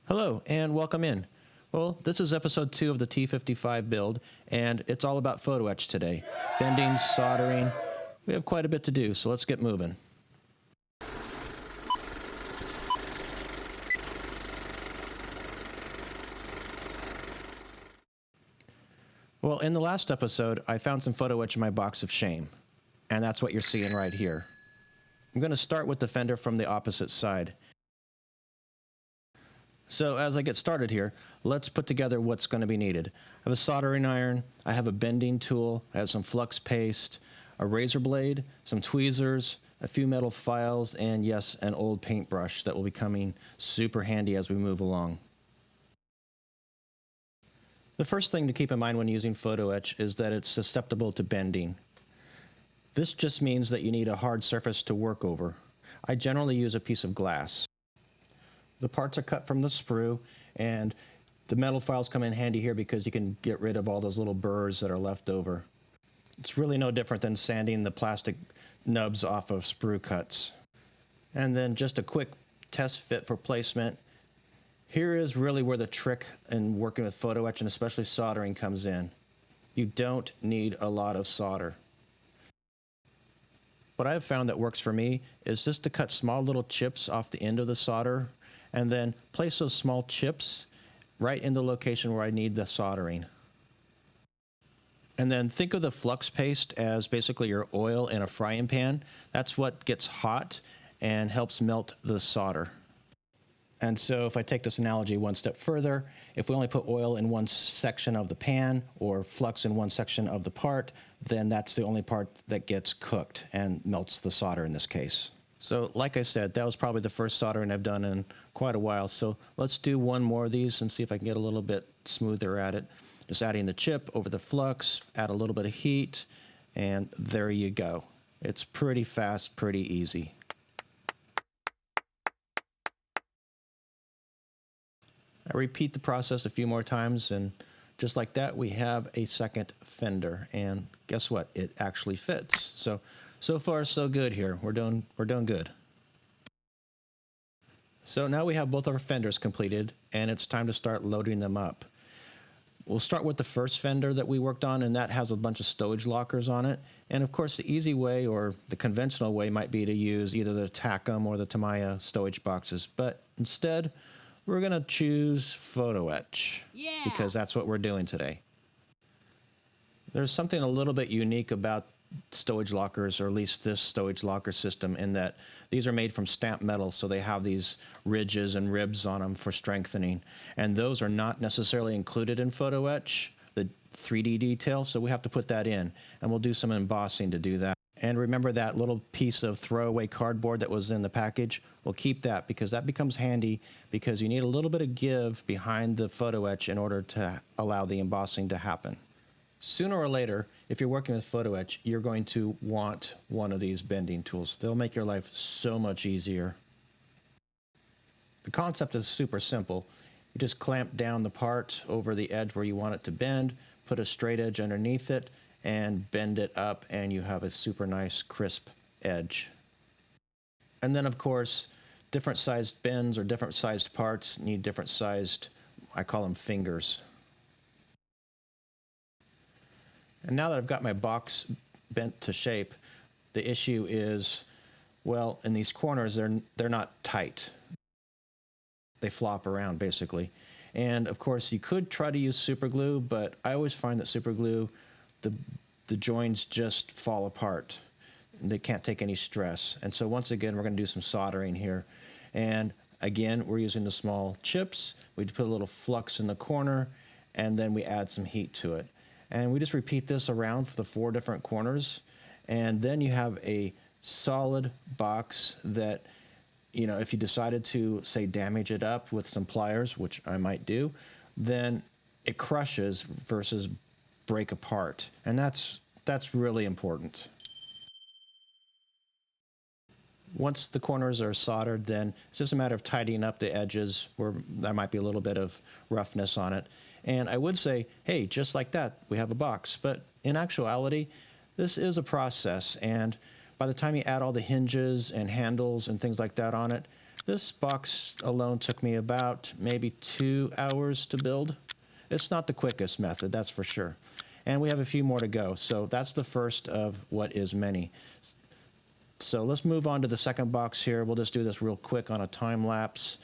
Hello and welcome in. Well, this is episode 2 of the T55 build, and it's all about photo etch today. Bending, soldering, we have quite a bit to do, so let's get moving. Well, in the last episode, I found some photo etch in my box of shame, and that's what you're seeing right here. I'm going to start with the fender from the opposite side. So as I get started here, let's put together what's going to be needed. I have a soldering iron, I have a bending tool, I have some flux paste, a razor blade, some tweezers, a few metal files, and yes, an old paintbrush that will be coming super handy as we move along. The first thing to keep in mind when using photo etch is that it's susceptible to bending. This just means that you need a hard surface to work over. I generally use a piece of glass. The parts are cut from the sprue, and the metal files come in handy here because you can get rid of all those little burrs that are left over. It's really no different than sanding the plastic nubs off of sprue cuts. And then just a quick test fit for placement. Here is really where the trick in working with photo etch and especially soldering comes in. You don't need a lot of solder. What I've found that works for me is just to cut small little chips off the end of the solder and then place those small chips right in the location where I need the soldering. And then think of the flux paste as basically your oil in a frying pan. That's what gets hot and helps melt the solder. And so if I take this analogy one step further, if we only put oil in one section of the pan or flux in one section of the part, then that's the only part that gets cooked and melts the solder in this case. So like I said, that was probably the first soldering I've done in quite a while. So let's do one more of these and see if I can get a little bit smoother at it. Just adding the chip over the flux, add a little bit of heat, and there you go. It's pretty fast, pretty easy. I repeat the process a few more times, and just like that, we have a second fender. And guess what? It actually fits. So far, so good here. We're doing good. So now we have both our fenders completed, and it's time to start loading them up. We'll start with the first fender that we worked on, and that has a bunch of stowage lockers on it. And of course, the easy way or the conventional way might be to use either the Takom or the Tamiya stowage boxes. But instead, we're going to choose photo etch because that's what we're doing today. There's something a little bit unique about stowage lockers, or at least this stowage locker system, in that these are made from stamped metal, so they have these ridges and ribs on them for strengthening, and those are not necessarily included in photo etch, the 3D detail, so we have to put that in, and we'll do some embossing to do that. And remember that little piece of throwaway cardboard that was in the package? We'll keep that because that becomes handy because you need a little bit of give behind the photo etch in order to allow the embossing to happen. Sooner or later, if you're working with photo etch, you're going to want one of these bending tools. They'll make your life so much easier. The concept is super simple. You just clamp down the part over the edge where you want it to bend, put a straight edge underneath it, and bend it up, and you have a super nice crisp edge. And then of course, different sized bends or different sized parts need different sized, I call them fingers. And now that I've got my box bent to shape, the issue is, well, in these corners, they're not tight. They flop around, basically. And of course, you could try to use super glue, but I always find that super glue, the joints just fall apart. They can't take any stress. And so once again, we're going to do some soldering here. And again, we're using the small chips. We put a little flux in the corner, and then we add some heat to it. And we just repeat this around for the 4 different corners. And then you have a solid box that, you know, if you decided to, say, damage it up with some pliers, which I might do, then it crushes versus break apart. And that's really important. Once the corners are soldered, then it's just a matter of tidying up the edges where there might be a little bit of roughness on it. And I would say, hey, just like that, we have a box. But in actuality, this is a process. And by the time you add all the hinges and handles and things like that on it, This box alone took me about maybe 2 hours to build. It's not the quickest method, that's for sure. And we have a few more to go, so that's the first of what is many. So let's move on to the second box here. We'll just do this real quick on a time lapse.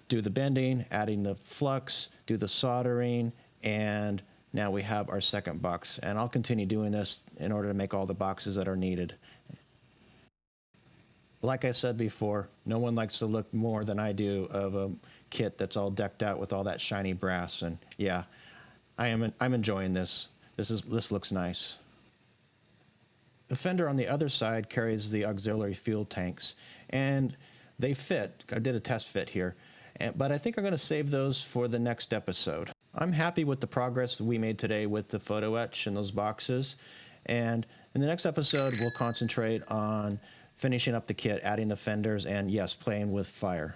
Do the bending, adding the flux, do the soldering, and now we have our second box. And I'll continue doing this in order to make all the boxes that are needed. Like I said before, no one likes to look more than I do of a kit that's all decked out with all that shiny brass. And yeah, I'm enjoying this. This looks nice. The fender on the other side carries the auxiliary fuel tanks, and they fit. I did a test fit here, but I think I'm going to save those for the next episode. I'm happy with the progress we made today with the photo etch and those boxes, and in the next episode we'll concentrate on finishing up the kit, adding the fenders, and yes, playing with fire.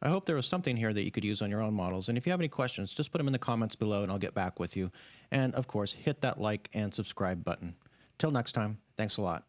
I hope there was something here that you could use on your own models, and if you have any questions, just put them in the comments below and I'll get back with you. And of course, hit that like and subscribe button. Till next time, thanks a lot.